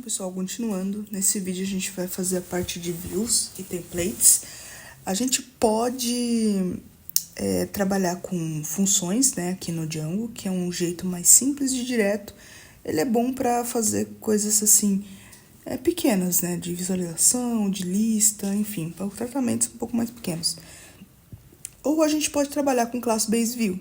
Bom, pessoal, continuando, nesse vídeo a gente vai fazer a parte de views e templates. A gente pode trabalhar com funções, né, aqui no Django, que é um jeito mais simples e direto. Ele é bom para fazer coisas assim, pequenas, né, de visualização, de lista, enfim, para tratamentos um pouco mais pequenos. Ou a gente pode trabalhar com Class Base View.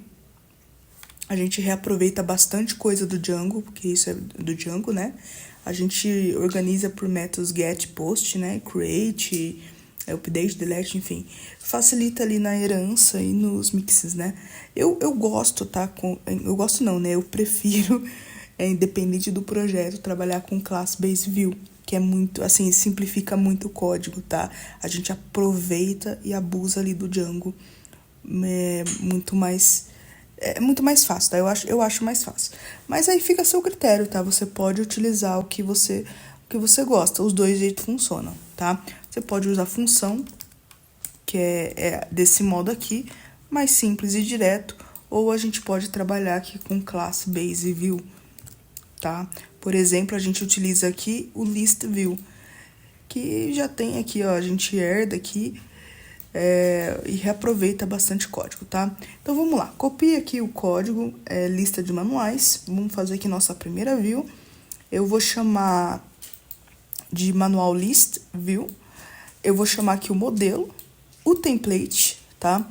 A gente reaproveita bastante coisa do Django, porque isso é do Django, né? A gente organiza por métodos get, post, né? Create, update, delete, enfim. Facilita ali na herança e nos mixes, né? Eu gosto, tá? Eu gosto não, né? Eu prefiro, independente do projeto, trabalhar com Class Base View, que é muito, assim, simplifica muito o código, tá? A gente aproveita e abusa ali do Django. É muito mais fácil, tá? Eu acho mais fácil. Mas aí fica a seu critério, tá? Você pode utilizar o que você gosta. Os dois jeitos funcionam, tá? Você pode usar função, que é desse modo aqui, mais simples e direto. Ou a gente pode trabalhar aqui com Class Base View, tá? Por exemplo, a gente utiliza aqui o List View, que já tem aqui, ó, a gente herda aqui, e reaproveita bastante código, tá? Então, vamos lá. Copia aqui o código, lista de manuais. Vamos fazer aqui nossa primeira view. Eu vou chamar de manual list view. Eu vou chamar aqui o modelo, o template, tá?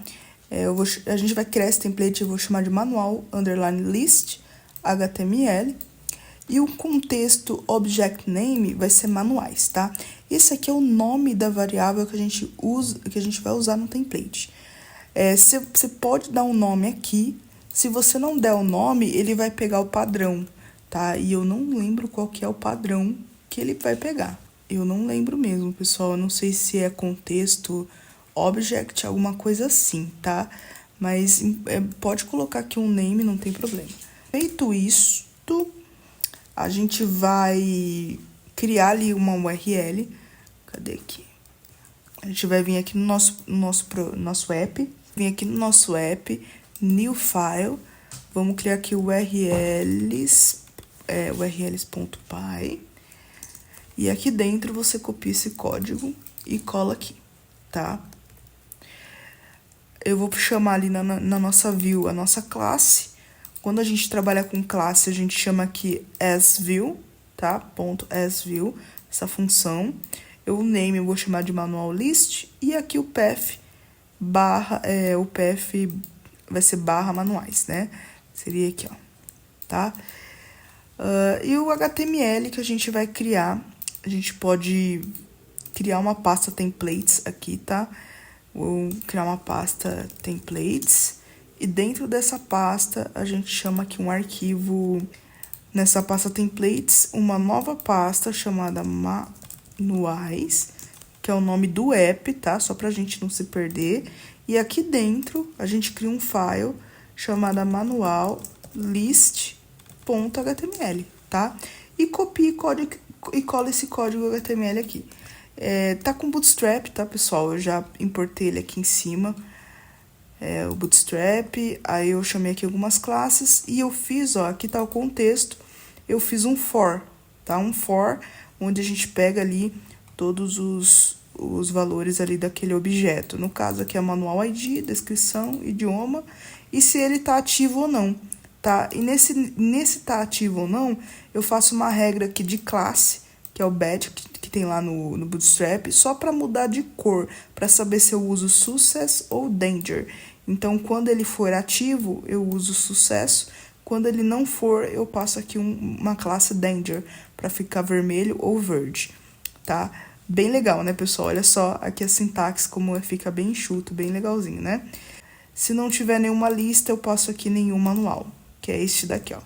A gente vai criar esse template, eu vou chamar de manual underline list HTML. E o contexto object name vai ser manuais, tá? Esse aqui é o nome da variável que a gente vai usar no template. Você pode dar um nome aqui. Se você não der o nome, ele vai pegar o padrão, tá? E eu não lembro qual que é o padrão que ele vai pegar. Eu não lembro mesmo, pessoal. Eu não sei se é contexto object, alguma coisa assim, tá? Mas pode colocar aqui um name, não tem problema. Feito isso, a gente vai criar ali uma URL. Cadê aqui? A gente vai vir aqui no nosso app. Vim aqui no nosso app, new file. Vamos criar aqui o urls.py. E aqui dentro você copia esse código e cola aqui, tá? Eu vou chamar ali na nossa view a nossa classe. Quando a gente trabalha com classe, a gente chama aqui asView, tá? .asView, essa função. O name eu vou chamar de manual list. E aqui o path, o path vai ser barra manuais, né? Seria aqui, ó, tá? E o HTML que a gente vai criar, a gente pode criar uma pasta templates aqui, tá? Vou criar uma pasta templates. E dentro dessa pasta, a gente chama aqui um arquivo, nessa pasta templates, uma nova pasta chamada manuais, que é o nome do app, tá? Só pra gente não se perder. E aqui dentro, a gente cria um file chamado manual list.html, tá? E copia e cola esse código HTML aqui. Tá com Bootstrap, tá, pessoal? Eu já importei ele aqui em cima. O Bootstrap, aí eu chamei aqui algumas classes e eu fiz, ó, aqui tá o contexto, eu fiz um for, tá? Um for, onde a gente pega ali todos os valores ali daquele objeto. No caso aqui é manual ID, descrição, idioma, e se ele tá ativo ou não, tá? E nesse tá ativo ou não, eu faço uma regra aqui de classe, que é o badge, que tem lá no Bootstrap, só para mudar de cor, para saber se eu uso success ou danger. Então, quando ele for ativo, eu uso sucesso. Quando ele não for, eu passo aqui uma classe danger, para ficar vermelho ou verde, tá? Bem legal, né, pessoal? Olha só aqui a sintaxe, como fica bem enxuto, bem legalzinho, né? Se não tiver nenhuma lista, eu passo aqui nenhum manual, que é este daqui, ó.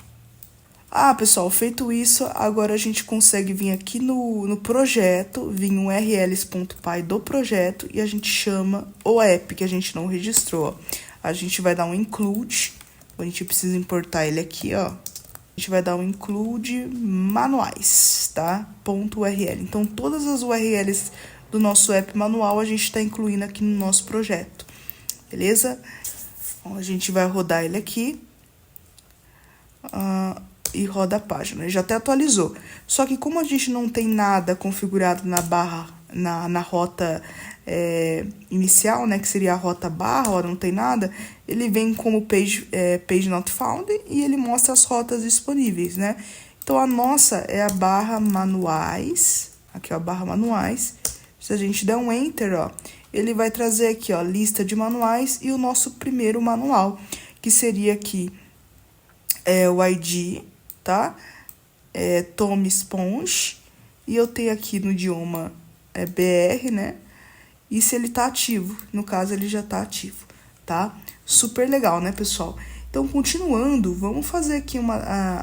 Pessoal, feito isso, agora a gente consegue vir aqui no projeto, vir um urls.py do projeto e a gente chama o app que a gente não registrou, ó. A gente vai dar um include, a gente precisa importar ele aqui, ó. A gente vai dar um include manuais, tá? .url. Então, todas as URLs do nosso app manual a gente está incluindo aqui no nosso projeto, beleza? Então, a gente vai rodar ele aqui. e roda a página. Ele já até atualizou. Só que como a gente não tem nada configurado na barra, na rota inicial, né, que seria a rota barra, ó, não tem nada, ele vem como page not found e ele mostra as rotas disponíveis, né? Então, a nossa é a barra manuais, aqui ó, a barra manuais. Se a gente der um enter, ó, ele vai trazer aqui, ó, lista de manuais e o nosso primeiro manual, que seria aqui o ID, tá? Tom Sponge, e eu tenho aqui no idioma BR, né? E se ele tá ativo, no caso ele já tá ativo, tá? Super legal, né, pessoal? Então, continuando, vamos fazer aqui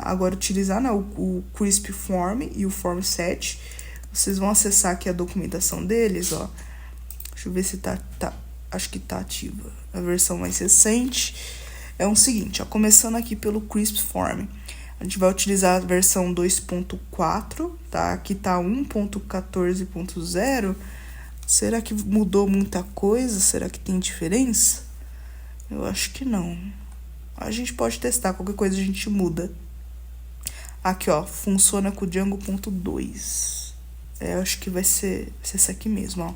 agora utilizar, né, o Crisp Form e o Form Set. Vocês vão acessar aqui a documentação deles, ó. Deixa eu ver se acho que tá ativa. A versão mais recente é o seguinte, ó, começando aqui pelo Crisp Form. A gente vai utilizar a versão 2.4, tá? Aqui tá 1.14.0. Será que mudou muita coisa? Será que tem diferença? Eu acho que não. A gente pode testar, qualquer coisa a gente muda. Aqui, ó, funciona com o Django.2. Acho que vai ser esse aqui mesmo, ó.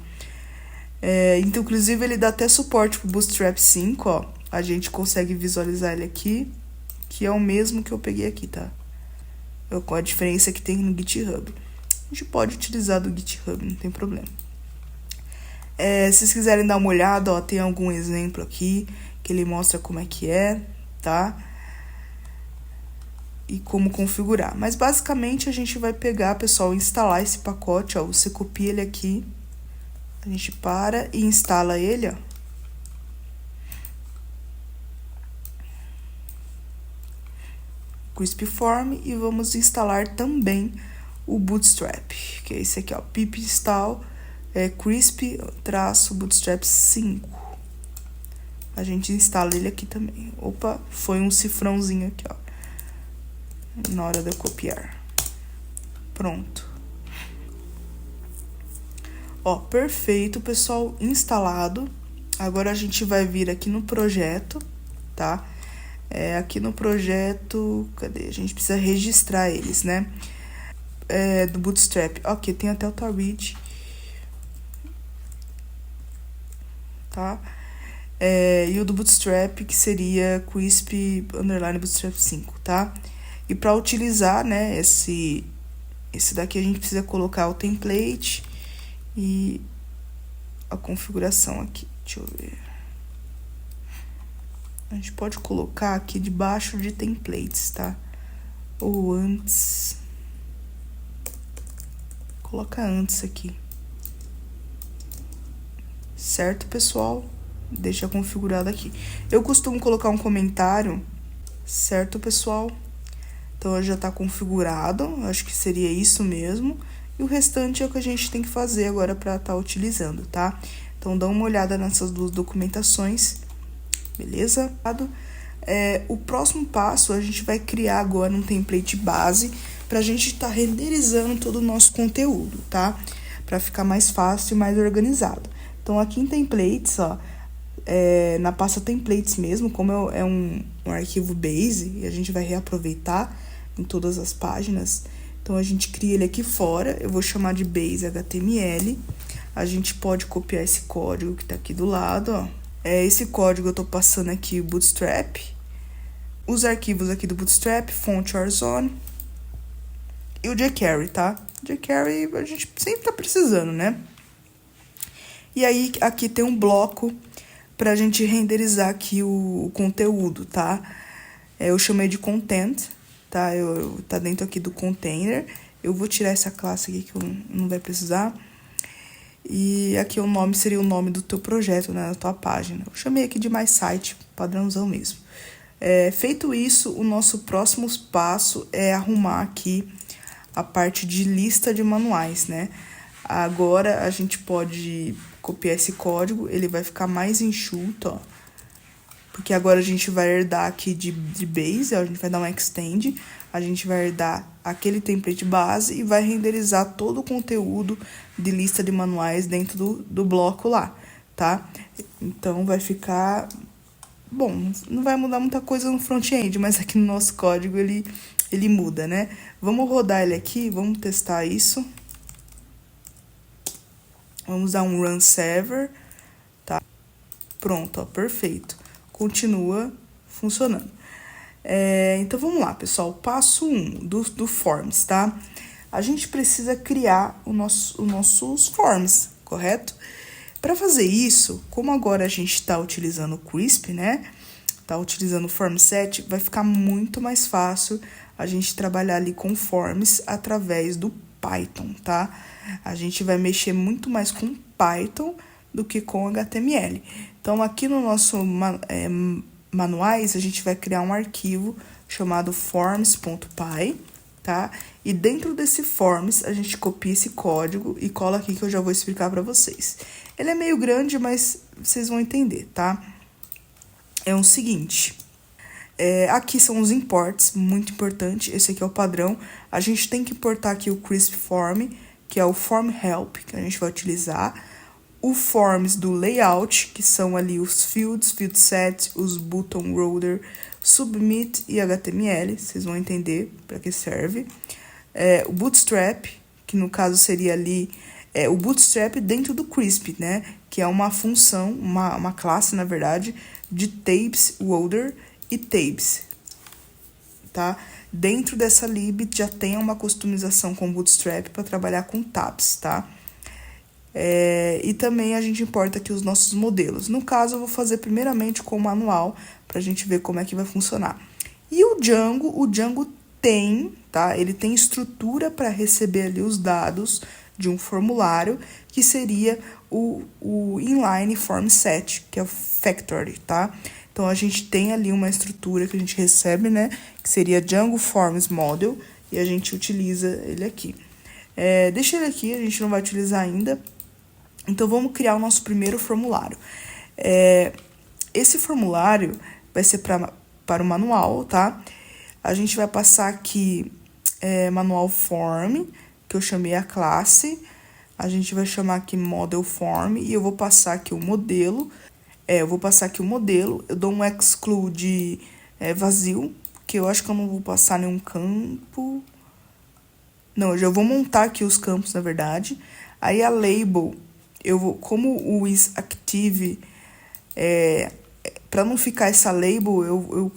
Então, inclusive, ele dá até suporte pro Bootstrap 5, ó. A gente consegue visualizar ele aqui, que é o mesmo que eu peguei aqui, tá? Com a diferença que tem no GitHub. A gente pode utilizar do GitHub, não tem problema. Se vocês quiserem dar uma olhada, ó, tem algum exemplo aqui que ele mostra como é que é, tá? E como configurar. Mas basicamente a gente vai pegar, pessoal, instalar esse pacote, ó. Você copia ele aqui, a gente para e instala ele, ó. Crisp Form, e vamos instalar também o Bootstrap, que é esse aqui, ó, pip install Crisp-Bootstrap 5. A gente instala ele aqui também. Opa, foi um cifrãozinho aqui, ó, na hora de eu copiar. Pronto. Ó, perfeito, pessoal, instalado. Agora a gente vai vir aqui no projeto, tá? Aqui no projeto, cadê? A gente precisa registrar eles, né? Do Bootstrap. Ok, tem até o Tarid, tá? E o do Bootstrap, que seria Crisp_Bootstrap 5, tá? E para utilizar, né, esse daqui a gente precisa colocar o template e a configuração aqui. Deixa eu ver. A gente pode colocar aqui debaixo de templates, tá? Ou antes. Coloca antes aqui. Certo, pessoal? Deixa configurado aqui. Eu costumo colocar um comentário, certo, pessoal? Então, já tá configurado, acho que seria isso mesmo. E o restante é o que a gente tem que fazer agora para estar utilizando, tá? Então, dá uma olhada nessas duas documentações, beleza? O próximo passo, a gente vai criar agora um template base pra gente estar renderizando todo o nosso conteúdo, tá? Pra ficar mais fácil e mais organizado. Então, aqui em templates, ó, na pasta templates mesmo, como é um arquivo base, e a gente vai reaproveitar em todas as páginas, então a gente cria ele aqui fora, eu vou chamar de base HTML, a gente pode copiar esse código que tá aqui do lado, ó. Esse código eu tô passando aqui o Bootstrap, os arquivos aqui do Bootstrap, font Warzone e o jQuery, tá? jQuery a gente sempre tá precisando, né? E aí, aqui tem um bloco pra gente renderizar aqui o conteúdo, tá? Eu chamei de content, tá? Tá dentro aqui do container. Eu vou tirar essa classe aqui que eu não vai precisar. E aqui o nome seria o nome do teu projeto, né? Da tua página. Eu chamei aqui de My Site, padrãozão mesmo. Feito isso, o nosso próximo passo é arrumar aqui a parte de lista de manuais, né? Agora, a gente pode copiar esse código, ele vai ficar mais enxuto, ó. Porque agora a gente vai herdar aqui de base, ó, a gente vai dar um extend, a gente vai herdar aquele template base e vai renderizar todo o conteúdo de lista de manuais dentro do bloco lá, tá? Então, vai ficar... Bom, não vai mudar muita coisa no front-end, mas aqui no nosso código ele ele muda, né? Vamos rodar ele aqui, vamos testar isso. Vamos dar um run server, tá? Pronto, ó, perfeito. Continua funcionando. Então, vamos lá, pessoal. Passo 1 do Forms, tá? A gente precisa criar os nossos Forms, correto? Para fazer isso, como agora a gente está utilizando o Crisp, né? Tá utilizando o Form Set, vai ficar muito mais fácil a gente trabalhar ali com Forms através do Python, tá? A gente vai mexer muito mais com Python do que com HTML. Então, aqui no nosso manuais, a gente vai criar um arquivo chamado forms.py, tá? E dentro desse forms, a gente copia esse código e cola aqui que eu já vou explicar para vocês. Ele é meio grande, mas vocês vão entender, tá? É o seguinte, aqui são os imports, muito importante, esse aqui é o padrão. A gente tem que importar aqui o Crisp Form, que é o Form Help, que a gente vai utilizar. O Forms do Layout, que são ali os fields, field set, os button roller, submit e HTML, vocês vão entender para que serve. O Bootstrap, que no caso seria ali o Bootstrap dentro do Crisp, né? Que é uma função, uma classe, na verdade, de tabs, loader e tabs, tá? Dentro dessa lib já tem uma customização com Bootstrap para trabalhar com tabs, tá? E também a gente importa aqui os nossos modelos. No caso, eu vou fazer primeiramente com o manual, para a gente ver como é que vai funcionar. E o Django tem, tá? Ele tem estrutura para receber ali os dados de um formulário, que seria o inline form set, que é o factory, tá? Então, a gente tem ali uma estrutura que a gente recebe, né? Que seria Django Forms Model, e a gente utiliza ele aqui. Deixa ele aqui, a gente não vai utilizar ainda. Então, vamos criar o nosso primeiro formulário. Esse formulário vai ser para o manual, tá? A gente vai passar aqui manual form, que eu chamei a classe. A gente vai chamar aqui model form e eu vou passar aqui o modelo. Eu dou um exclude vazio, que eu acho que eu não vou passar nenhum campo. Não, eu já vou montar aqui os campos, na verdade. Aí a label, como o isActive, para não ficar essa label, eu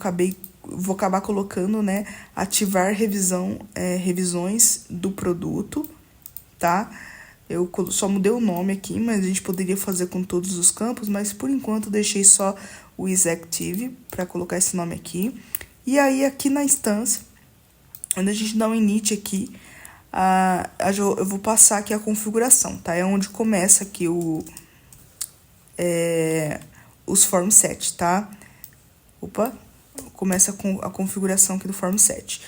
vou acabar colocando, né, ativar revisões do produto, tá? Eu só mudei o nome aqui, mas a gente poderia fazer com todos os campos, mas por enquanto deixei só o isActive para colocar esse nome aqui. E aí aqui na instância, quando a gente dá um init aqui, eu vou passar aqui a configuração, tá? É onde começa aqui os form set, tá? Começa com a configuração aqui do form set.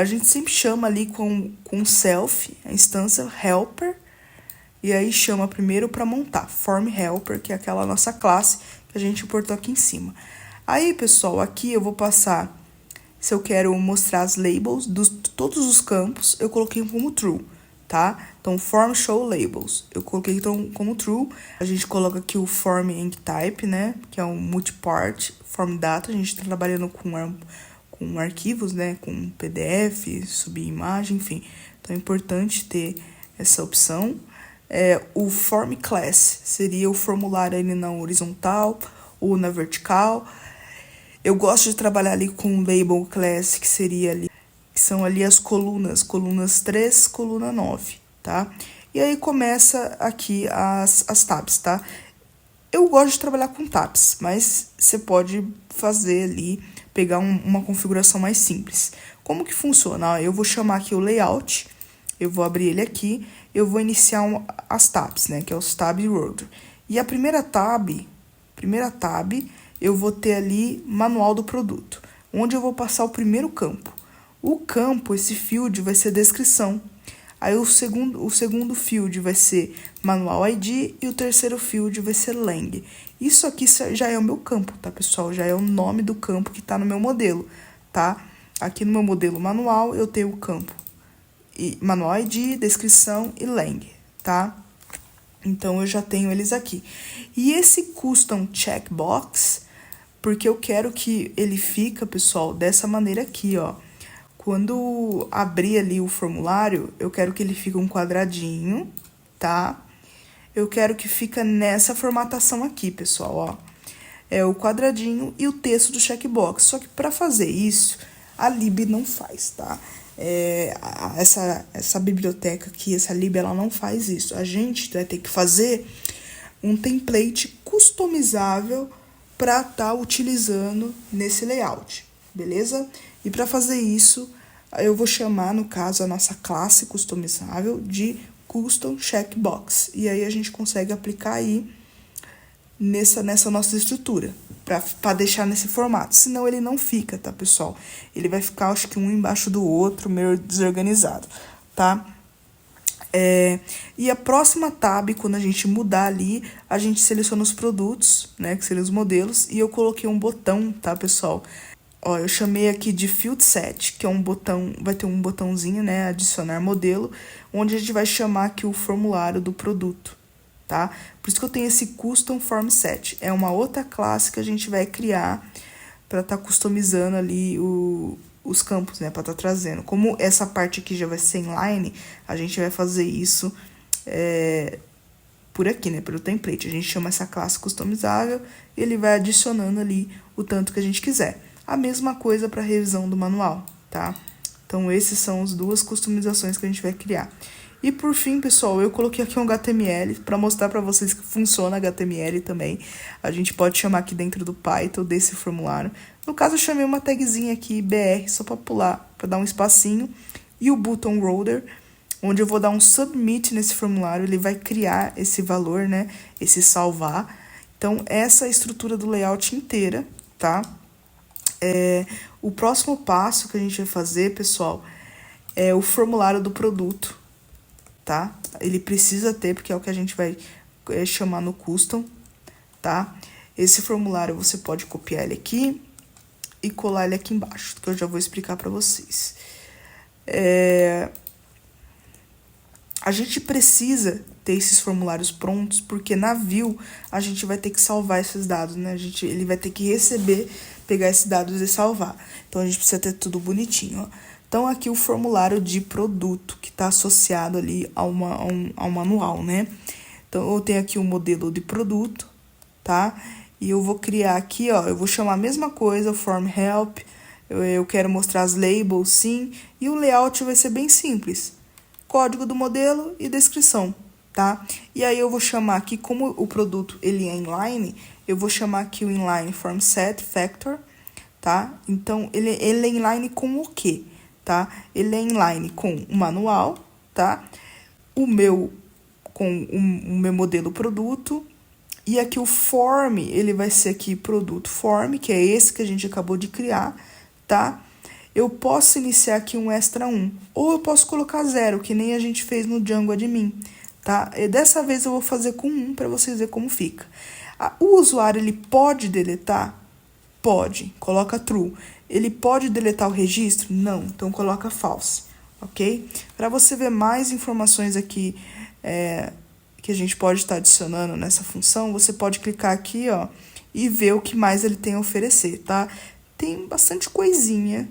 A gente sempre chama ali com self, a instância helper, e aí chama primeiro para montar form helper, que é aquela nossa classe que a gente importou aqui em cima. Aí, pessoal, aqui eu vou passar, se eu quero mostrar as labels de todos os campos, eu coloquei como true, tá? Então, form show labels, eu coloquei então como true. A gente coloca aqui o form end type, né? Que é um multipart, form data, a gente tá trabalhando com arquivos, né? Com PDF, subir imagem, enfim. Então, é importante ter essa opção. O form class seria o formulário ali na horizontal ou na vertical. Eu gosto de trabalhar ali com label class, que são ali as colunas 3, coluna 9, tá? E aí começa aqui as tabs, tá? Eu gosto de trabalhar com tabs, mas você pode fazer ali, pegar uma configuração mais simples. Como que funciona? Eu vou chamar aqui o layout, eu vou abrir ele aqui, eu vou iniciar as tabs, né? Que é os tab roller. E a primeira tab, eu vou ter ali manual do produto, onde eu vou passar o primeiro campo. O campo, esse field, vai ser descrição. Aí o segundo field vai ser manual ID e o terceiro field vai ser lang. Isso aqui já é o meu campo, tá, pessoal? Já é o nome do campo que tá no meu modelo, tá? Aqui no meu modelo manual eu tenho o campo manual ID, descrição e lang, tá? Então, eu já tenho eles aqui. E esse custom checkbox, porque eu quero que ele fica, pessoal, dessa maneira aqui, ó. Quando abrir ali o formulário, eu quero que ele fique um quadradinho, tá? Eu quero que fique nessa formatação aqui, pessoal, ó. É o quadradinho e o texto do checkbox. Só que para fazer isso, a lib não faz, tá? Essa biblioteca aqui, essa lib, ela não faz isso. A gente vai ter que fazer um template customizável para estar utilizando nesse layout, beleza? E para fazer isso, eu vou chamar, no caso, a nossa classe customizável de Custom Checkbox. E aí a gente consegue aplicar aí nessa nossa estrutura, para deixar nesse formato. Senão ele não fica, tá, pessoal? Ele vai ficar, acho que um embaixo do outro, meio desorganizado, tá? E a próxima tab, quando a gente mudar ali, a gente seleciona os produtos, né, que seriam os modelos, e eu coloquei um botão, tá, pessoal? Ó, eu chamei aqui de Field Set, que é um botão, vai ter um botãozinho, né, adicionar modelo, onde a gente vai chamar aqui o formulário do produto, tá? Por isso que eu tenho esse Custom Form Set. É uma outra classe que a gente vai criar para estar customizando ali os campos, né, para estar trazendo. Como essa parte aqui já vai ser inline, a gente vai fazer isso por aqui, né, pelo template. A gente chama essa classe customizável e ele vai adicionando ali o tanto que a gente quiser. A mesma coisa para revisão do manual, tá? Então, esses são as duas customizações que a gente vai criar. E por fim, pessoal, eu coloquei aqui um HTML para mostrar para vocês que funciona HTML também. A gente pode chamar aqui dentro do Python desse formulário. No caso, eu chamei uma tagzinha aqui, BR, só para pular, para dar um espacinho. E o button roller, onde eu vou dar um submit nesse formulário, ele vai criar esse valor, né? Esse salvar. Então, essa é a estrutura do layout inteira, tá? O próximo passo que a gente vai fazer, pessoal, é o formulário do produto, tá? Ele precisa ter, porque é o que a gente vai chamar no custom, tá? Esse formulário você pode copiar ele aqui e colar ele aqui embaixo, que eu já vou explicar para vocês. A gente precisa ter esses formulários prontos, porque na view a gente vai ter que salvar esses dados, né? Ele vai ter que receber, pegar esses dados e salvar. Então, a gente precisa ter tudo bonitinho, ó. Então, aqui o formulário de produto, que está associado ali ao manual, né? Então, eu tenho aqui o modelo de produto, tá? E eu vou criar aqui, ó, eu vou chamar a mesma coisa, form help, eu quero mostrar as labels, sim, e o layout vai ser bem simples. Código do modelo e descrição, tá? E aí eu vou chamar aqui, como o produto ele é inline, eu vou chamar aqui o inline form set factor, tá? Então, ele é inline com o quê? Tá? Ele é inline com o manual, tá? O meu modelo produto. E aqui o form, ele vai ser aqui produto form, que é esse que a gente acabou de criar, tá? Eu posso iniciar aqui um extra 1, ou eu posso colocar 0, que nem a gente fez no Django Admin, tá? E dessa vez eu vou fazer com 1 para vocês verem como fica. O usuário, ele pode deletar? Pode, coloca true. Ele pode deletar o registro? Não, então coloca false, ok? Para você ver mais informações aqui que a gente pode estar adicionando nessa função, você pode clicar aqui, ó, e ver o que mais ele tem a oferecer, tá? Tem bastante coisinha,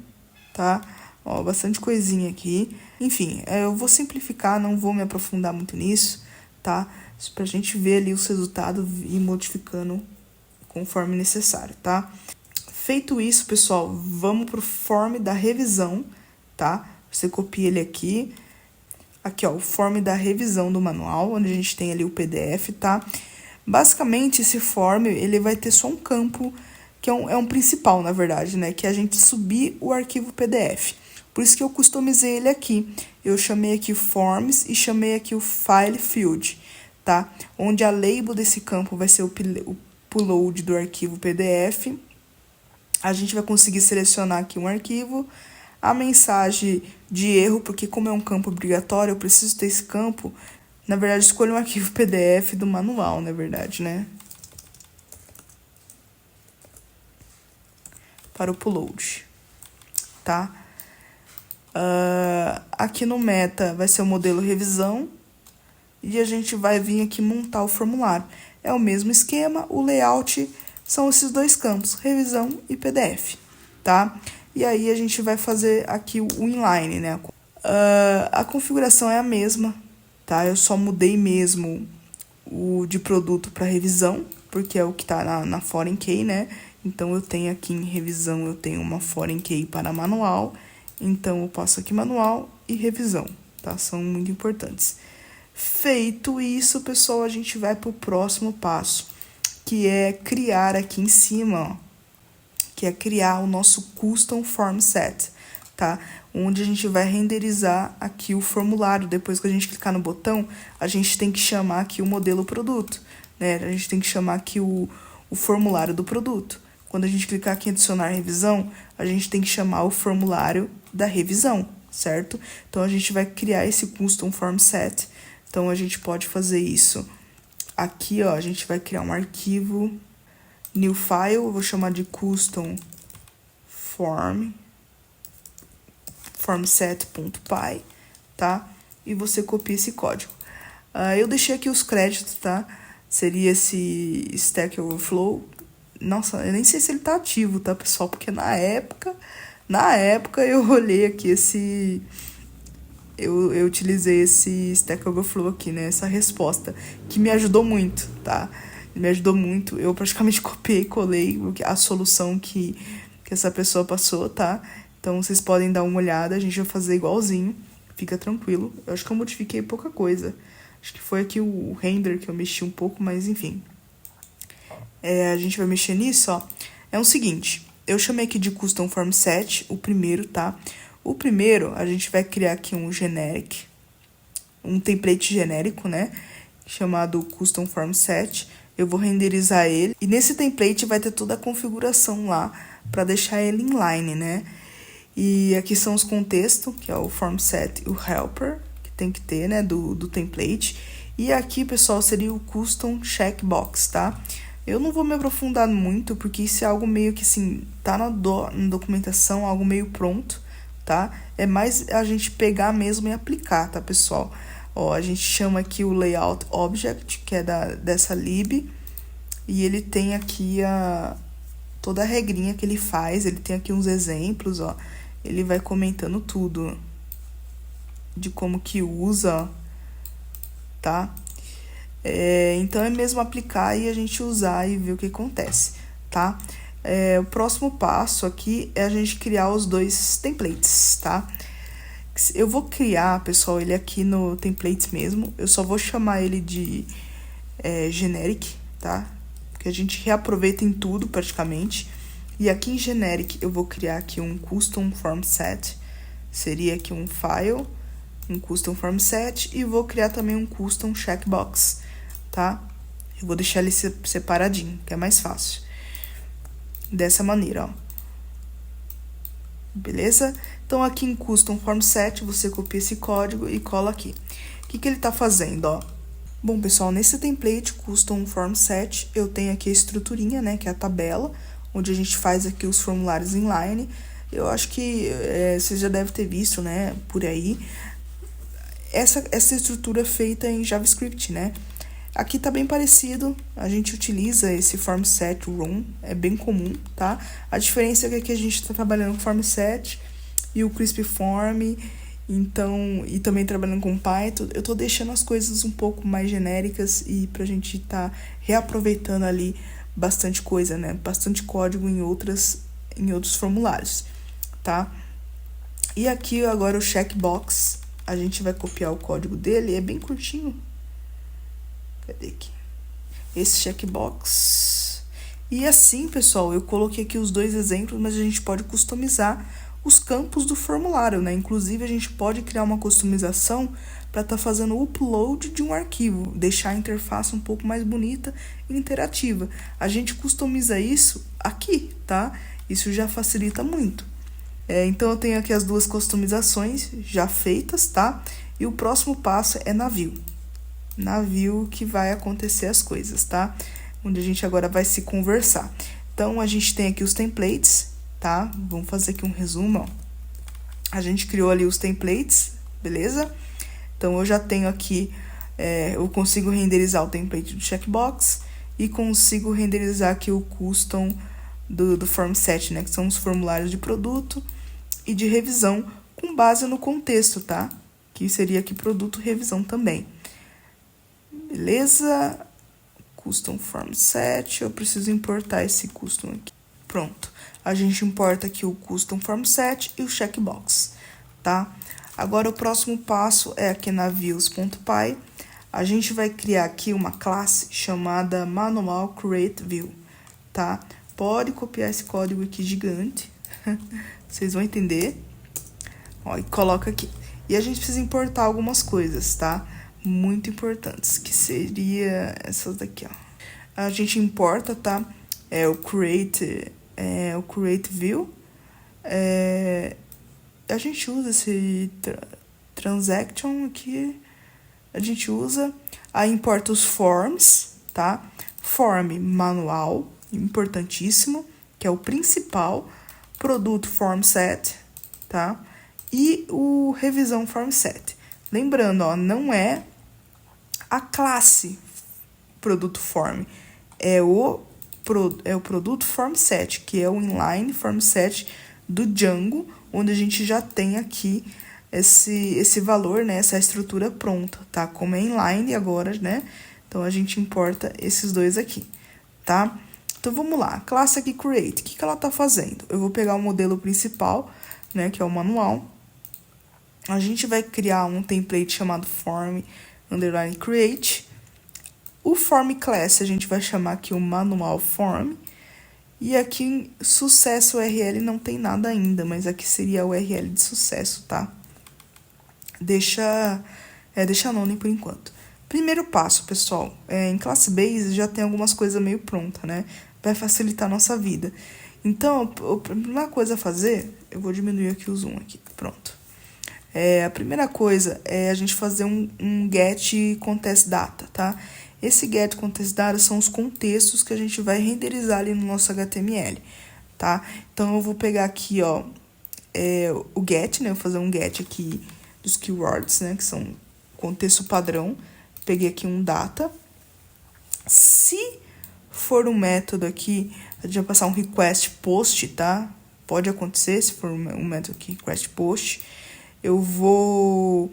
tá? Ó, bastante coisinha aqui. Enfim, eu vou simplificar, não vou me aprofundar muito nisso, tá? Pra gente ver ali os resultados e ir modificando conforme necessário, tá? Feito isso, pessoal, vamos pro form da revisão, tá? Você copia ele aqui. Aqui, ó, o form da revisão do manual, onde a gente tem ali o PDF, tá? Basicamente, esse form, ele vai ter só um campo, que é um principal, na verdade, né? Que é a gente subir o arquivo PDF. Por isso que eu customizei ele aqui. Eu chamei aqui o Forms e chamei aqui o File Field, tá? Onde a label desse campo vai ser o upload do arquivo PDF. A gente vai conseguir selecionar aqui um arquivo, a mensagem de erro, porque como é um campo obrigatório, eu preciso ter esse campo. Na verdade, escolha um arquivo PDF do manual, na verdade, né? Para o upload, tá? Aqui no meta vai ser o modelo revisão e a gente vai vir aqui montar o formulário. É o mesmo esquema, o layout são esses dois campos, revisão e PDF, tá? E aí a gente vai fazer aqui o inline, né? A configuração é a mesma, tá? Eu só mudei mesmo o de produto para revisão, porque é o que tá na Foreign Key, né? Então, eu tenho aqui em revisão, eu tenho uma Foreign Key para manual. Então, eu passo aqui manual e revisão, tá? São muito importantes. Feito isso, pessoal, a gente vai para o próximo passo, que é criar aqui em cima, ó, que é criar o nosso Custom Form Set, tá? Onde a gente vai renderizar aqui o formulário. Depois que a gente clicar no botão, a gente tem que chamar aqui o modelo produto, né? A gente tem que chamar aqui o formulário do produto. Quando a gente clicar aqui em adicionar revisão, a gente tem que chamar o formulário da revisão, certo? Então, a gente vai criar esse Custom Form Set. Então, a gente pode fazer isso aqui, ó. A gente vai criar um arquivo, new file, eu vou chamar de custom formset.py, tá? E você copia esse código. Eu deixei aqui os créditos, tá? Seria esse Stack Overflow. Nossa, eu nem sei se ele tá ativo, tá, pessoal? Porque na época eu olhei aqui esse... Eu utilizei esse Stack Overflow aqui, né? Essa resposta, que me ajudou muito, tá? Me ajudou muito. Eu praticamente copiei e colei a solução que essa pessoa passou, tá? Então, vocês podem dar uma olhada. A gente vai fazer igualzinho. Fica tranquilo. Eu acho que eu modifiquei pouca coisa. Acho que foi aqui o render que eu mexi um pouco, mas enfim. A gente vai mexer nisso, ó. É o seguinte. Eu chamei aqui de Custom Form Set, o primeiro, tá? O primeiro, a gente vai criar aqui um template genérico, né? Chamado Custom Form Set. Eu vou renderizar ele. E nesse template vai ter toda a configuração lá para deixar ele inline, né? E aqui são os contextos, que é o Form Set e o Helper, que tem que ter, né? Do template. E aqui, pessoal, seria o Custom Checkbox, tá? Eu não vou me aprofundar muito, porque isso é algo meio que, assim, tá na documentação, algo meio pronto, tá? É mais a gente pegar mesmo e aplicar, tá, pessoal? Ó, a gente chama aqui o Layout Object, que é dessa lib, e ele tem aqui toda a regrinha que ele faz, ele tem aqui uns exemplos, ó, ele vai comentando tudo de como que usa, tá? Então, é mesmo aplicar e a gente usar e ver o que acontece, tá? O próximo passo aqui é a gente criar os dois templates, tá? Eu vou criar, pessoal, ele aqui no templates mesmo. Eu só vou chamar ele de generic, tá? Porque a gente reaproveita em tudo, praticamente. E aqui em generic, eu vou criar aqui um custom form set. Seria aqui um file, um custom form set. E vou criar também um custom checkbox, tá? Eu vou deixar ele separadinho, que é mais fácil. Dessa maneira, ó. Beleza? Então, aqui em Custom Form Set, você copia esse código e cola aqui. O que ele tá fazendo, ó? Bom, pessoal, nesse template Custom Form Set, eu tenho aqui a estruturinha, né, que é a tabela, onde a gente faz aqui os formulários inline. Eu acho que vocês já devem ter visto, né, por aí. Essa estrutura é feita em JavaScript, né? Aqui tá bem parecido, a gente utiliza esse form set room, é bem comum, tá? A diferença é que aqui a gente tá trabalhando com form set e o Crisp Form, então, e também trabalhando com Python. Eu tô deixando as coisas um pouco mais genéricas e pra gente tá reaproveitando ali bastante coisa, né? Bastante código em outros formulários, tá? E aqui agora o checkbox, a gente vai copiar o código dele, é bem curtinho. Cadê aqui? Esse checkbox. E assim, pessoal, eu coloquei aqui os dois exemplos, mas a gente pode customizar os campos do formulário, né? Inclusive, a gente pode criar uma customização para estar fazendo o upload de um arquivo, deixar a interface um pouco mais bonita e interativa. A gente customiza isso aqui, tá? Isso já facilita muito. Então, eu tenho aqui as duas customizações já feitas, tá? E o próximo passo é na view. Na view que vai acontecer as coisas, tá? Onde a gente agora vai se conversar. Então, a gente tem aqui os templates, tá? Vamos fazer aqui um resumo, ó. A gente criou ali os templates, beleza? Então, eu já tenho aqui, eu consigo renderizar o template do checkbox e consigo renderizar aqui o custom do form set, né? Que são os formulários de produto e de revisão com base no contexto, tá? Que seria aqui produto revisão também. Beleza? Custom form set, eu preciso importar esse custom aqui. Pronto. A gente importa aqui o custom form set e o checkbox, tá? Agora, o próximo passo é aqui na views.py. A gente vai criar aqui uma classe chamada manual create view, tá? Pode copiar esse código aqui gigante, vocês vão entender. Ó, e coloca aqui. E a gente precisa importar algumas coisas, tá? Muito importantes, que seria essas daqui, ó. A gente importa, tá? O create view. A gente usa esse transaction aqui. A gente usa. Aí importa os forms, tá? Form manual, importantíssimo, que é o principal. Produto form set, tá? E o revisão form set. Lembrando, ó, não é a classe produto form, é o produto form set, que é o inline form set do Django, onde a gente já tem aqui esse valor, né, essa estrutura pronta, tá? Como é inline agora, né? Então, a gente importa esses dois aqui, tá? Então, vamos lá. Classe aqui create, o que ela tá fazendo? Eu vou pegar o modelo principal, né, que é o manual. A gente vai criar um template chamado form_create. O form class a gente vai chamar aqui o manual form. E aqui em sucesso URL não tem nada ainda, mas aqui seria a URL de sucesso, tá? Deixa anônimo por enquanto. Primeiro passo, pessoal, em classe base já tem algumas coisas meio prontas, né? Vai facilitar a nossa vida. Então, a primeira coisa a fazer, eu vou diminuir aqui o zoom aqui, pronto. A primeira coisa é a gente fazer um get contest data, tá? Esse get contest data são os contextos que a gente vai renderizar ali no nosso HTML, tá? Então, eu vou pegar aqui, ó, o get, né? Eu vou fazer um get aqui dos keywords, né? Que são contexto padrão. Peguei aqui um data. Se for um método aqui, a gente vai passar um request post, tá? Pode acontecer, se for um método aqui, request post. Eu vou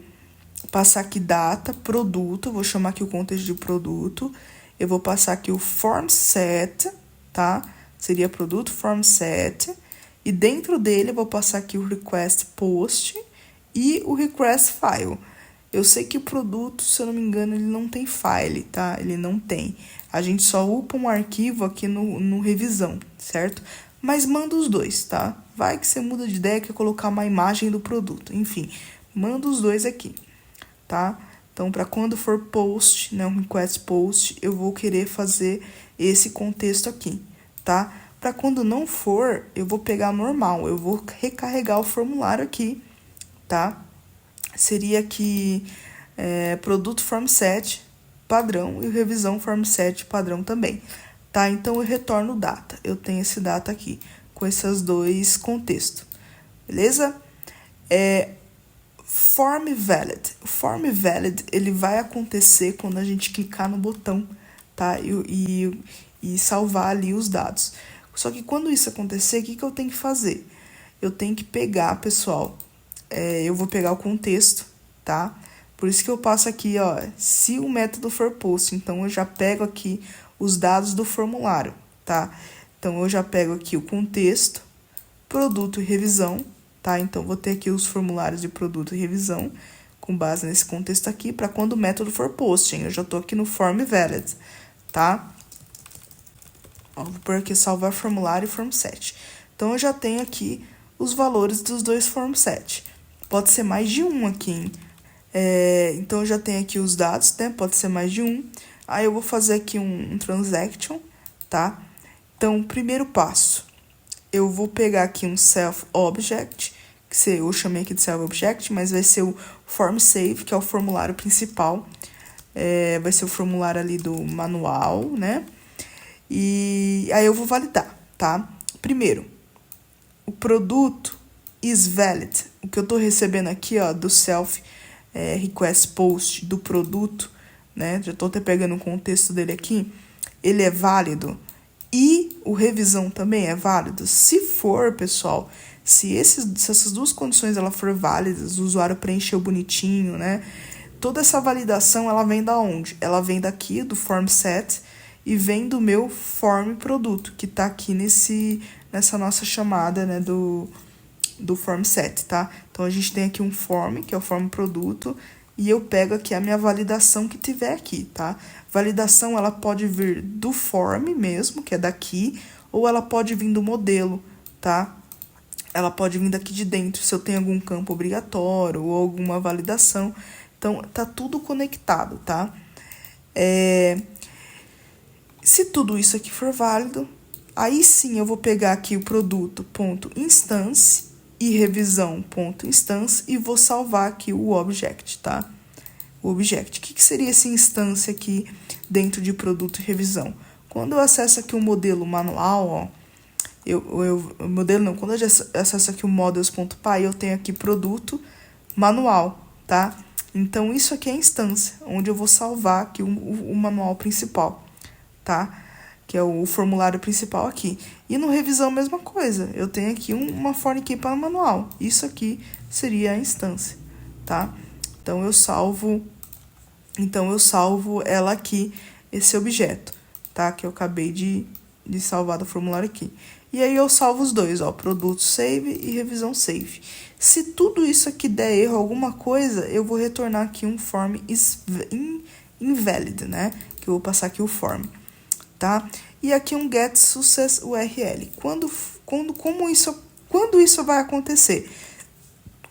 passar aqui data, produto, vou chamar aqui o contexto de produto. Eu vou passar aqui o form set, tá? Seria produto form set. E dentro dele eu vou passar aqui o request post e o request file. Eu sei que o produto, se eu não me engano, ele não tem file, tá? Ele não tem. A gente só upa um arquivo aqui no revisão, certo? Mas manda os dois, tá? Vai que você muda de ideia, quer colocar uma imagem do produto. Enfim, manda os dois aqui, tá? Então, para quando for post, né, um request post, eu vou querer fazer esse contexto aqui, tá? Para quando não for, eu vou pegar normal, eu vou recarregar o formulário aqui, tá? Seria aqui produto form set padrão e revisão form set padrão também, tá? Então, eu retorno data. Eu tenho esse data aqui, com esses dois contextos, beleza? Form valid. O form valid, ele vai acontecer quando a gente clicar no botão, tá? E salvar ali os dados. Só que quando isso acontecer, o que eu tenho que fazer? Eu tenho que pegar, pessoal, eu vou pegar o contexto, tá? Por isso que eu passo aqui, ó, se o método for post, então eu já pego aqui os dados do formulário, tá? Então, eu já pego aqui o contexto, produto e revisão, tá? Então, vou ter aqui os formulários de produto e revisão, com base nesse contexto aqui, para quando o método for posting. Eu já tô aqui no form valid, tá? Ó, vou pôr aqui salvar formulário e form set. Então, eu já tenho aqui os valores dos dois form set. Pode ser mais de um aqui, hein? Então, eu já tenho aqui os dados, né? Pode ser mais de um. Aí, eu vou fazer aqui um transaction, tá? Então, primeiro passo, eu vou pegar aqui um self-object, que eu chamei aqui de self-object, mas vai ser o form save, que é o formulário principal. Vai ser o formulário ali do manual, né? E aí eu vou validar, tá? Primeiro, o produto is valid. O que eu tô recebendo aqui, ó, do self request post do produto, né? Já tô até pegando o contexto dele aqui. Ele é válido. E o revisão também é válido? Se for, pessoal, se essas duas condições ela for válidas, o usuário preencheu bonitinho, né? Toda essa validação, ela vem da onde? Ela vem daqui, do form set, e vem do meu form produto, que tá aqui nessa nossa chamada, né, do form set, tá? Então, a gente tem aqui um form, que é o form produto, e eu pego aqui a minha validação que tiver aqui, tá? Validação, ela pode vir do form mesmo, que é daqui, ou ela pode vir do modelo, tá? Ela pode vir daqui de dentro, se eu tenho algum campo obrigatório ou alguma validação. Então, tá tudo conectado, tá? Se tudo isso aqui for válido, aí sim eu vou pegar aqui o produto.instance e revisão.instance e vou salvar aqui o object, tá? O object. O que seria essa instância aqui dentro de produto e revisão? Quando eu acesso aqui o modelo manual, ó, quando eu acesso aqui o models.py, eu tenho aqui produto manual, tá? Então, isso aqui é a instância, onde eu vou salvar aqui o manual principal, tá? Que é o formulário principal aqui. E no revisão, a mesma coisa. Eu tenho aqui uma form key para o manual. Isso aqui seria a instância, tá? Então, eu salvo ela aqui, esse objeto, tá? Que eu acabei de salvar do formulário aqui. E aí, eu salvo os dois, ó, produto save e revisão save. Se tudo isso aqui der erro, alguma coisa, eu vou retornar aqui um form invalid, né? Que eu vou passar aqui o form, tá? E aqui um get success URL. Quando isso vai acontecer?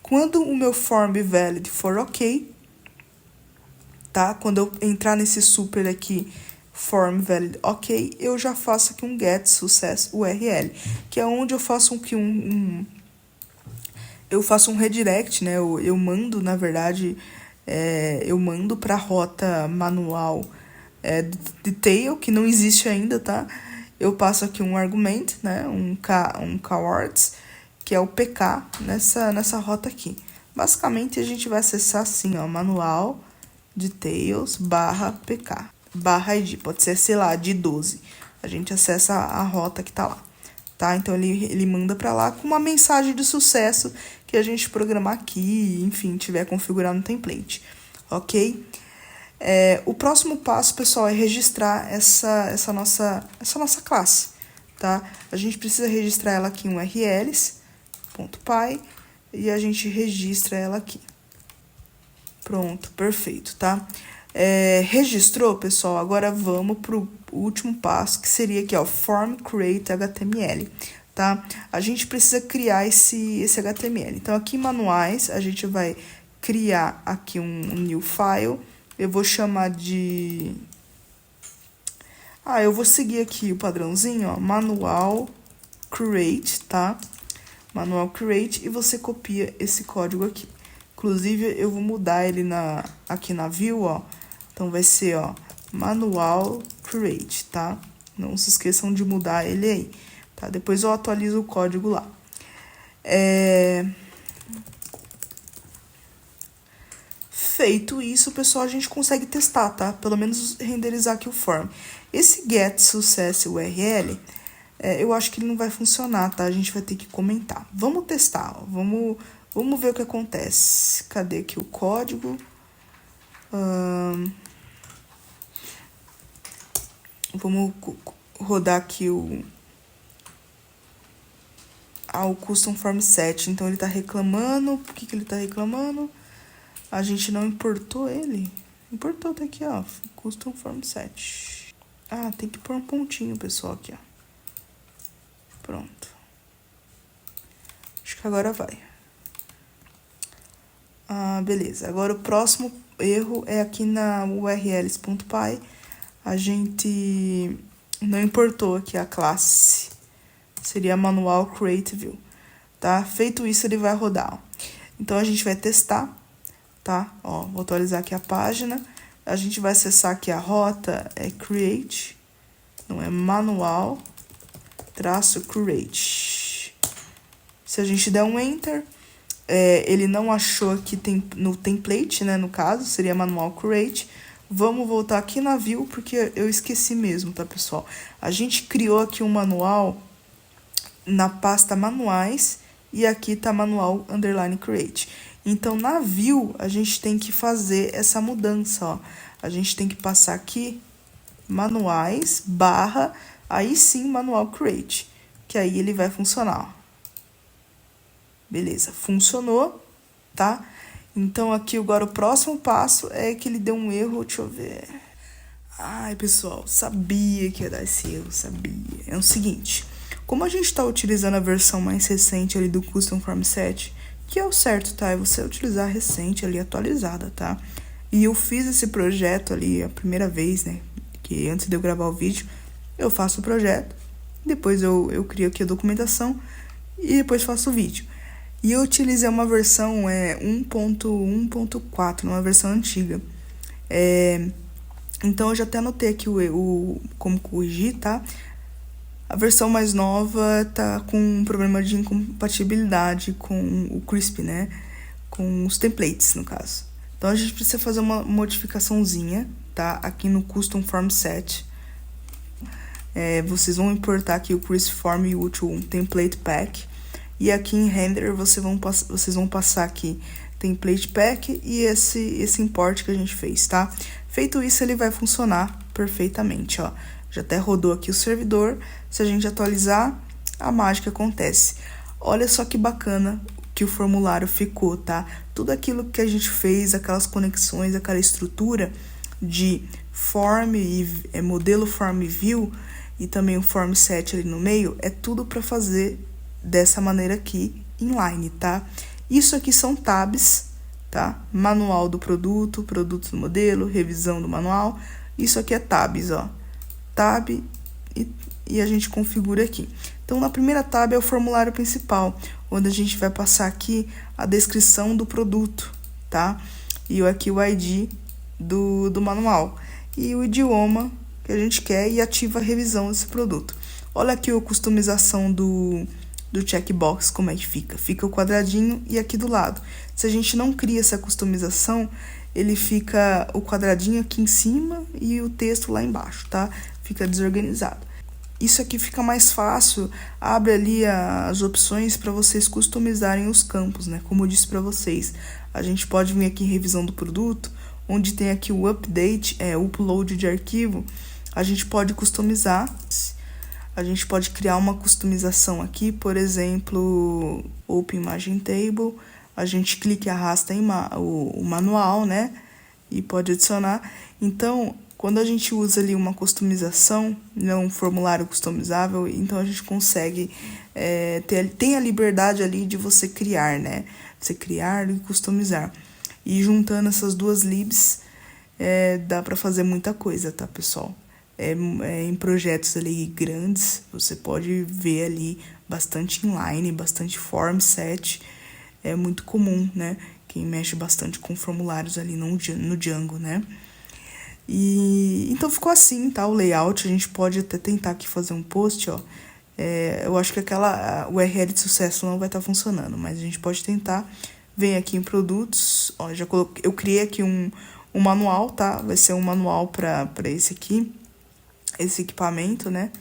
Quando o meu form valid for ok, tá? Quando eu entrar nesse super aqui, form valid ok, eu já faço aqui um get success URL, que é onde eu faço eu faço um redirect, né? Eu mando, na verdade, eu mando para a rota manual detail, que não existe ainda, tá? Eu passo aqui um argument, né? Um keywords, que é o PK nessa rota aqui. Basicamente, a gente vai acessar assim, ó, manual details /pk /id, pode ser, sei lá, de 12. A gente acessa a rota que tá lá, tá? Então, ele manda para lá com uma mensagem de sucesso que a gente programar aqui, enfim, tiver configurado no template, ok? O próximo passo, pessoal, é registrar essa nossa classe, tá? A gente precisa registrar ela aqui em urls.py e a gente registra ela aqui. Pronto, perfeito, tá? Registrou, pessoal, agora vamos pro último passo, que seria aqui, ó, form create HTML, tá? A gente precisa criar esse HTML. Então, aqui em manuais, a gente vai criar aqui um new file. Eu vou chamar de... eu vou seguir aqui o padrãozinho, ó, manual create, tá? Manual create, e você copia esse código aqui. Inclusive, eu vou mudar ele aqui na view, ó. Então, vai ser, ó, manual create, tá? Não se esqueçam de mudar ele aí, tá? Depois eu atualizo o código lá. Feito isso, pessoal, a gente consegue testar, tá? Pelo menos renderizar aqui o form. Esse get success URL, eu acho que ele não vai funcionar, tá? A gente vai ter que comentar. Vamos testar, ó. Vamos ver o que acontece. Cadê aqui o código? Vamos rodar aqui o custom form set. Então, ele tá reclamando. Por que ele tá reclamando? A gente não importou ele. Importou, tá aqui, ó. Custom form set. Tem que pôr um pontinho, pessoal, aqui, ó. Pronto. Acho que agora vai. Beleza. Agora, o próximo erro é aqui na urls.py. A gente não importou aqui a classe. Seria manual create view, tá? Feito isso, ele vai rodar, ó. Então, a gente vai testar, tá? Ó, vou atualizar aqui a página. A gente vai acessar aqui a rota, create, não é manual, -create. Se a gente der um enter, ele não achou aqui no template, né? No caso, seria manual create. vamos voltar aqui na view, porque eu esqueci mesmo, tá, pessoal? A gente criou aqui um manual na pasta manuais e aqui tá manual underline create. Então, na view, a gente tem que fazer essa mudança, ó. A gente tem que passar aqui manuais, barra, aí sim manual create, que aí ele vai funcionar, ó. Beleza, funcionou, tá? Então, aqui agora o próximo passo é que ele deu um erro, deixa eu ver. Ai, pessoal, sabia que ia dar esse erro, sabia. É o seguinte, como a gente está utilizando a versão mais recente ali do Custom Form Set, que é o certo, tá? É você utilizar a recente ali, atualizada, tá? E eu fiz esse projeto ali a primeira vez, né? Que antes de eu gravar o vídeo, eu faço o projeto, depois eu crio aqui a documentação e depois faço o vídeo. E eu utilizei uma versão 1.1.4, uma versão antiga. Então, eu já até anotei aqui como corrigir, tá? A versão mais nova tá com um problema de incompatibilidade com o Crisp, né? Com os templates, no caso. Então, a gente precisa fazer uma modificaçãozinha, tá? Aqui no Custom Form Set. Vocês vão importar aqui o Crisp Form Util Template Pack. E aqui em Render, vocês vão passar aqui Template Pack e esse import que a gente fez, tá? Feito isso, ele vai funcionar perfeitamente, ó. Já até rodou aqui o servidor. Se a gente atualizar, a mágica acontece. Olha só que bacana que o formulário ficou, tá? Tudo aquilo que a gente fez, aquelas conexões, aquela estrutura de form e modelo form view e também o form set ali no meio, é tudo para fazer dessa maneira aqui, inline, tá? Isso aqui são tabs, tá? Manual do produto, produto do modelo, revisão do manual. Isso aqui é tabs, ó. Tab e a gente configura aqui. Então, na primeira tab é o formulário principal, onde a gente vai passar aqui a descrição do produto, tá? E aqui o ID do manual. E o idioma que a gente quer e ativa a revisão desse produto. Olha aqui a customização do checkbox, como é que fica. Fica o quadradinho e aqui do lado. Se a gente não cria essa customização, ele fica o quadradinho aqui em cima e o texto lá embaixo, tá? Fica desorganizado. Isso aqui fica mais fácil, abre ali as opções para vocês customizarem os campos, né? Como eu disse para vocês, a gente pode vir aqui em revisão do produto, onde tem aqui o update, o upload de arquivo, a gente pode customizar. A gente pode criar uma customização aqui, por exemplo, Open Imagine Table. A gente clica e arrasta o manual, né? E pode adicionar. Então, quando a gente usa ali uma customização, um formulário customizável, então a gente consegue tem a liberdade ali de você criar, né? Você criar e customizar. E juntando essas duas libs, dá para fazer muita coisa, tá, pessoal? Em projetos ali grandes, você pode ver ali bastante inline, bastante form set, é muito comum, né? Quem mexe bastante com formulários ali no Django, né? E então ficou assim, tá? O layout, a gente pode até tentar aqui fazer um post, ó. Eu acho que aquela URL de sucesso não vai estar funcionando, mas a gente pode tentar. Vem aqui em produtos, ó, eu criei aqui um manual, tá? Vai ser um manual para esse aqui. Esse equipamento, né?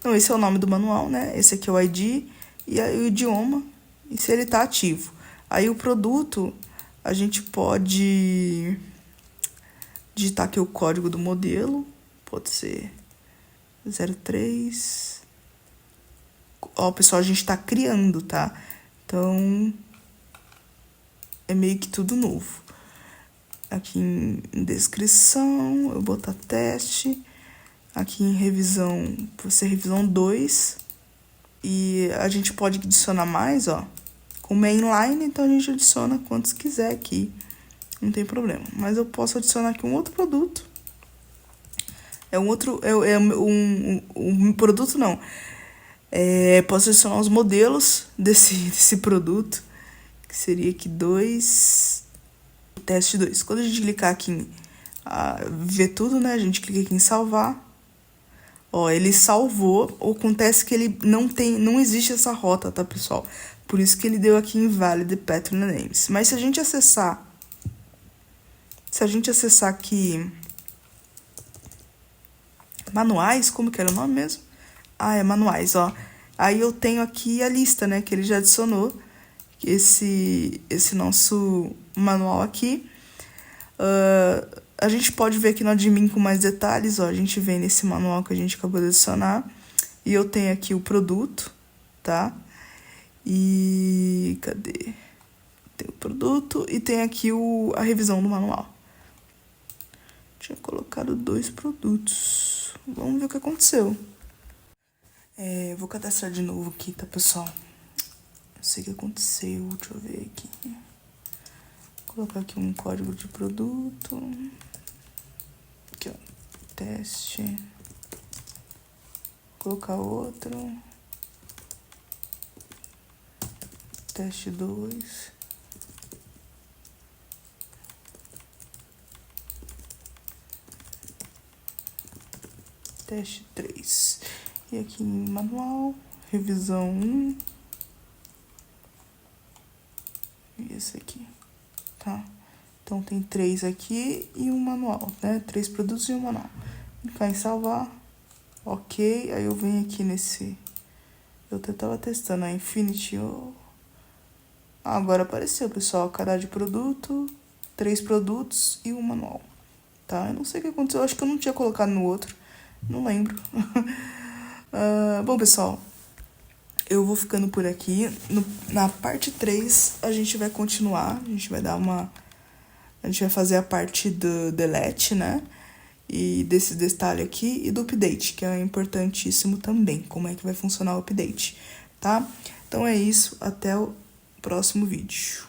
Não, esse é o nome do manual, né? Esse aqui é o ID e aí o idioma, e se ele tá ativo. Aí o produto, a gente pode digitar aqui o código do modelo, pode ser 03. Ó, pessoal, a gente tá criando, tá? Então, é meio que tudo novo. Aqui em descrição, eu vou botar teste. Aqui em revisão, vai ser revisão 2. E a gente pode adicionar mais, ó. Como é inline, então a gente adiciona quantos quiser aqui. Não tem problema. Mas eu posso adicionar aqui um outro produto. Um produto não. Posso adicionar os modelos desse produto. Que seria aqui 2. Teste 2. Quando a gente clicar aqui em ver tudo, né? A gente clica aqui em salvar. Ó, ele salvou, acontece que ele não existe essa rota, tá, pessoal? Por isso que ele deu aqui invalid pattern names. Mas se a gente acessar aqui manuais, como que era o nome mesmo? Ah, é manuais, ó. Aí eu tenho aqui a lista, né, que ele já adicionou, esse nosso manual aqui. A gente pode ver aqui no admin com mais detalhes, ó, a gente vem nesse manual que a gente acabou de adicionar, e eu tenho aqui o produto, tá? E cadê? Tem o produto e tem aqui a revisão do manual. Tinha colocado 2 produtos. Vamos ver o que aconteceu. Vou cadastrar de novo aqui, tá, pessoal? Não sei o que aconteceu, deixa eu ver aqui. Vou colocar aqui um código de produto. Aqui, ó, teste. Vou colocar outro. Teste 2. Teste 3. E aqui em manual, revisão 1. E esse aqui, tá? Então tem 3 aqui e um manual, né? 3 produtos e um manual. Vou clicar em salvar. Ok, aí eu venho aqui nesse... Eu até tava testando a Infinity. Agora apareceu, pessoal. Cadastro de produto, 3 produtos e um manual. Tá? Eu não sei o que aconteceu. Eu acho que eu não tinha colocado no outro. Não lembro. Bom, pessoal, eu vou ficando por aqui. Na parte 3, a gente vai continuar. A gente vai dar uma... A gente vai fazer a parte do delete, né? E desse detalhe aqui. E do update, que é importantíssimo também. Como é que vai funcionar o update, tá? Então é isso. Até o próximo vídeo.